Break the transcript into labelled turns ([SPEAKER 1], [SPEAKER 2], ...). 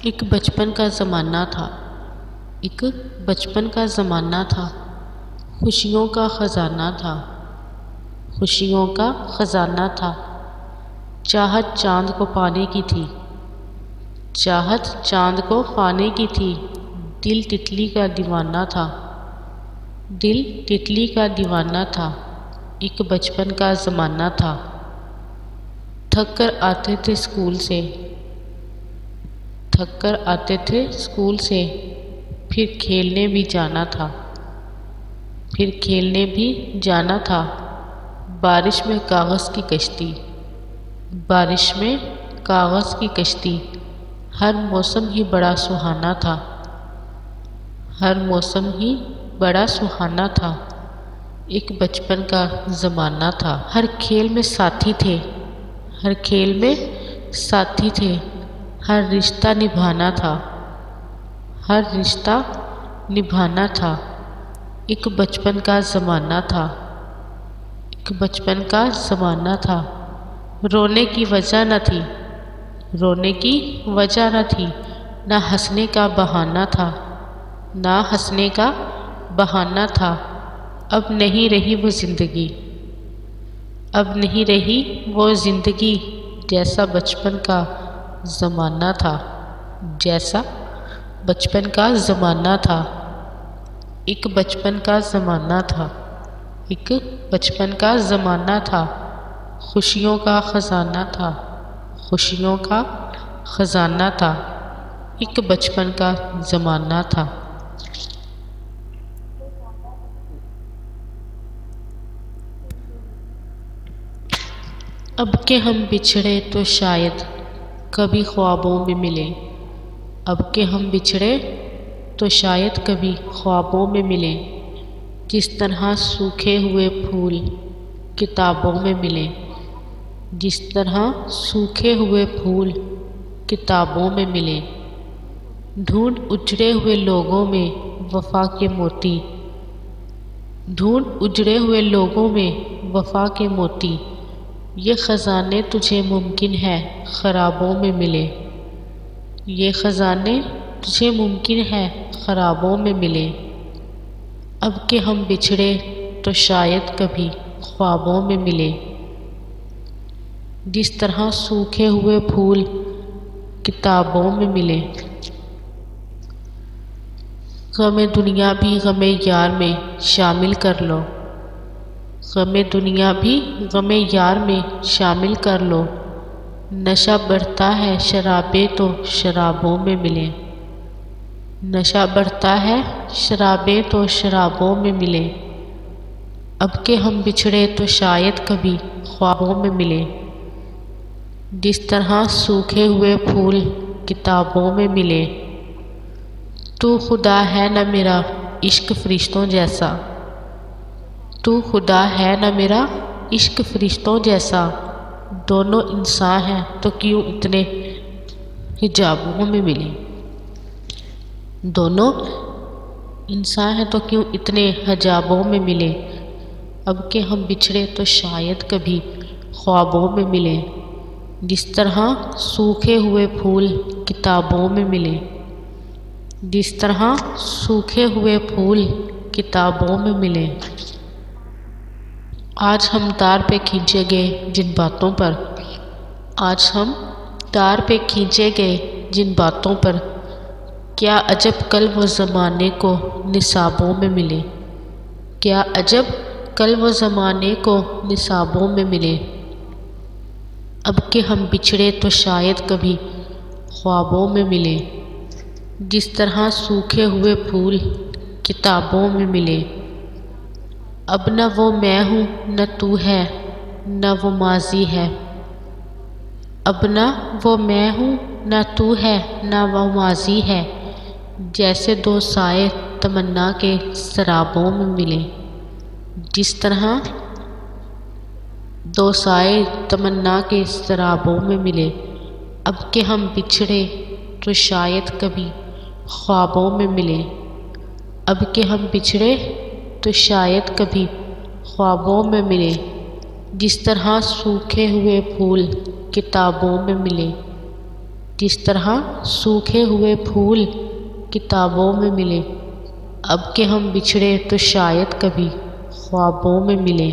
[SPEAKER 1] ایک بچپن کا زمانہ تھا، ایک بچپن کا زمانہ تھا، خوشیوں کا خزانہ تھا، خوشیوں کا خزانہ تھا۔ چاہت چاند کو پانے کی تھی، چاہت چاند کو پانے کی تھی۔ دل تتلی کا دیوانہ تھا، دل تتلی کا دیوانہ تھا۔ ایک بچپن کا زمانہ تھا۔ تھک کر آتے تھے اسکول سے، تھک کر آتے تھے اسکول سے، پھر کھیلنے بھی جانا تھا، پھر کھیلنے بھی جانا تھا۔ بارش میں کاغذ کی کشتی، بارش میں کاغذ کی کشتی۔ ہر موسم ہی بڑا سہانا تھا، ہر موسم ہی بڑا سہانا تھا۔ ایک بچپن کا زمانہ تھا۔ ہر کھیل میں ساتھی تھے، ہر کھیل میں ساتھی تھے۔ ہر رشتہ نبھانا تھا، ہر رشتہ نبھانا تھا۔ ایک بچپن کا زمانہ تھا، ایک بچپن کا زمانہ تھا۔ رونے کی وجہ نہ تھی، رونے کی وجہ نہ تھی۔ نہ ہنسنے کا بہانہ تھا، نہ ہنسنے کا بہانہ تھا۔ اب نہیں رہی وہ زندگی، اب نہیں رہی وہ زندگی جیسا بچپن کا زمانہ تھا، جیسا بچپن کا زمانہ تھا۔ ایک بچپن کا زمانہ تھا، ایک بچپن کا زمانہ تھا۔ خوشیوں کا خزانہ تھا، خوشیوں کا خزانہ تھا۔ ایک بچپن کا زمانہ تھا۔ اب کہ ہم بچھڑے تو شاید کبھی خوابوں میں ملیں، اب کہ ہم بچھڑے تو شاید کبھی خوابوں میں ملیں۔ جس طرح سوکھے ہوئے پھول کتابوں میں ملیں، جس طرح سوکھے ہوئے پھول کتابوں میں ملیں۔ ڈھونڈ اجڑے ہوئے لوگوں میں وفا کے موتی، ڈھونڈ اجڑے ہوئے لوگوں میں وفا کے موتی۔ یہ خزانے تجھے ممکن ہے خرابوں میں ملیں، یہ خزانے تجھے ممکن ہے خرابوں میں ملیں۔ اب کہ ہم بچھڑے تو شاید کبھی خوابوں میں ملیں۔ جس طرح سوکھے ہوئے پھول کتابوں میں ملیں۔ غم دنیا بھی غم یار میں شامل کر لو، غم دنیا بھی غم یار میں شامل کر لو۔ نشہ بڑھتا ہے شرابیں تو شرابوں میں ملیں، نشہ بڑھتا ہے شرابیں تو شرابوں میں ملیں۔ اب کہ ہم بچھڑے تو شاید کبھی خوابوں میں ملیں۔ جس طرح سوکھے ہوئے پھول کتابوں میں ملیں۔ تو خدا ہے نہ میرا عشق فرشتوں جیسا، تو خدا ہے نہ میرا عشق فرشتوں جیسا۔ دونوں انسان ہیں تو کیوں اتنے حجابوں میں ملیں، دونوں انسان ہیں تو کیوں اتنے حجابوں میں ملیں۔ اب کہ ہم بچھڑے تو شاید کبھی خوابوں میں ملیں۔ جس طرح سوکھے ہوئے پھول کتابوں میں ملیں، جس طرح سوکھے ہوئے پھول کتابوں میں ملیں۔ آج ہم تار پہ کھینچے گئے جن باتوں پر، آج ہم تار پہ کھینچے گئے جن باتوں پر، کیا عجب کل وہ زمانے کو نصابوں میں ملے، کیا عجب کل وہ زمانے کو نصابوں میں ملے۔ اب کہ ہم بچھڑے تو شاید کبھی خوابوں میں ملیں۔ جس طرح سوکھے ہوئے پھول کتابوں میں ملیں۔ اب نہ وہ میں ہوں نہ تو ہے، نہ وہ ماضی ہے، اب نہ وہ میں ہوں نہ تو ہے، نہ وہ ماضی ہے۔ جیسے دو سائے تمنا کے سرابوں میں ملیں، جس طرح دو سائے تمنا کے سرابوں میں ملے۔ اب کہ ہم بچھڑے تو شاید کبھی خوابوں میں ملیں، اب کہ ہم بچھڑے تو شاید کبھی خوابوں میں ملیں۔ جس طرح سوکھے ہوئے پھول کتابوں میں ملیں، جس طرح سوکھے ہوئے پھول کتابوں میں ملے، اب کہ ہم بچھڑے تو شاید کبھی خوابوں میں ملیں۔